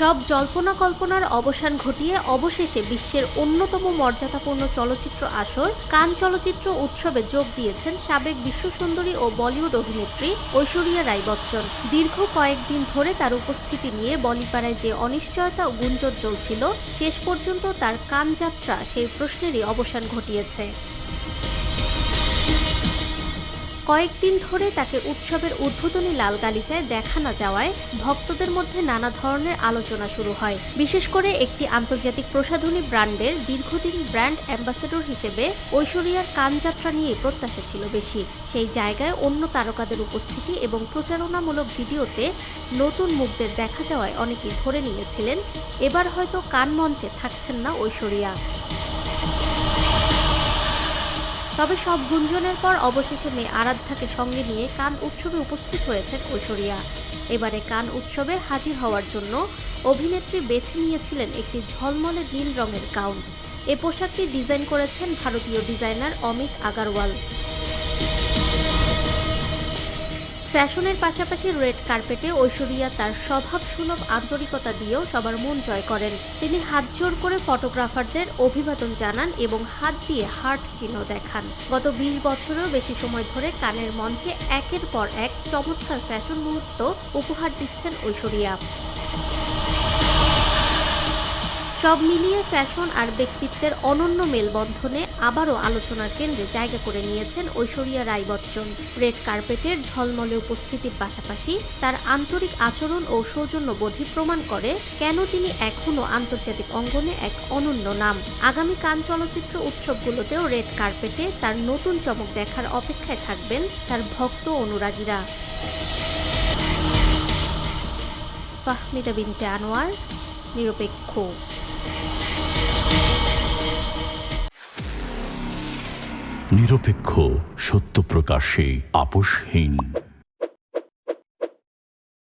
সব জল্পনা কল্পনার অবসান ঘটিয়ে অবশেষে বিশ্বের অন্যতম মর্যাদাপূর্ণ চলচ্চিত্র আসর কান চলচ্চিত্র উৎসবে যোগ দিয়েছেন সাবেক বিশ্বসুন্দরী ও বলিউড অভিনেত্রী ঐশ্বরিয়া রাই বচ্চন। দীর্ঘ কয়েকদিন ধরে তার উপস্থিতি নিয়ে বলিপাড়ায় যে অনিশ্চয়তা ও গুঞ্জন চলছিল, শেষ পর্যন্ত তার কান যাত্রা সেই প্রশ্নেরই অবসান ঘটিয়েছে। কয়েকদিন ধরে তাকে উৎসবের উদ্বোধনী লাল গালিচায় দেখা না যাওয়ায় ভক্তদের মধ্যে নানা ধরনের আলোচনা শুরু হয়। বিশেষ করে একটি আন্তর্জাতিক প্রসাধনী ব্র্যান্ডের দীর্ঘদিন ব্র্যান্ড অ্যাম্বাসেডর হিসেবে ঐশ্বরিয়ার কান যাত্রা নিয়ে প্রত্যাশা ছিল বেশি। সেই জায়গায় অন্য তারকাদের উপস্থিতি এবং প্রচারণামূলক ভিডিওতে নতুন মুখদের দেখা যাওয়ায় অনেকেই ধরে নিয়েছিলেন এবার হয়তো কান মঞ্চে থাকছেন না ঐশ্বরিয়া। তবে সব গুঞ্জনের পর অবশেষে মেয়ে আরাধ্যাকে সঙ্গে নিয়ে কান উৎসবে উপস্থিত হয়েছেন ঐশ্বরিয়া। এবারে কান উৎসবে হাজির হওয়ার জন্য অভিনেত্রী বেছে নিয়েছিলেন একটি ঝলমলে নীল রঙের গাউন। এ পোশাকটি ডিজাইন করেছেন ভারতীয় ডিজাইনার অমিত আগারওয়াল। ফ্যাশনের পাশাপাশি রেড কার্পেটে ঐশ্বরিয়া তার স্বভাব সুলভ আন্তরিকতা দিয়েও সবার মন জয় করেন। তিনি হাত জোড় করে ফটোগ্রাফারদের অভিবাদন জানান এবং হাত দিয়ে হার্ট চিহ্ন দেখান। গত ২০ বছরেও বেশি সময় ধরে কানের মঞ্চে একের পর এক চমৎকার ফ্যাশন মুহূর্ত উপহার দিচ্ছেন ঐশ্বরিয়া। সব মিলিয়ে ফ্যাশন আর ব্যক্তিত্বের অনন্য মেলবন্ধনে আবারও আলোচনার কেন্দ্রে জায়গা করে নিয়েছেন ঐশ্বরিয়া রাই বচ্চন। রেড কার্পেটের ঝলমলে উপস্থিতির পাশাপাশি তার আন্তরিক আচরণ ও সৌজন্যবোধই প্রমাণ করে কেন তিনি এখনও আন্তর্জাতিক অঙ্গনে এক অনন্য নাম। আগামী কান চলচ্চিত্র উৎসবগুলোতেও রেড কার্পেটে তার নতুন চমক দেখার অপেক্ষায় থাকবেন তার ভক্ত অনুরাগীরা। ফাহমিদা বিনতে আনোয়ার, নিরপেক্ষ। নিরপেক্ষ, সত্য প্রকাশে আপোষহীন।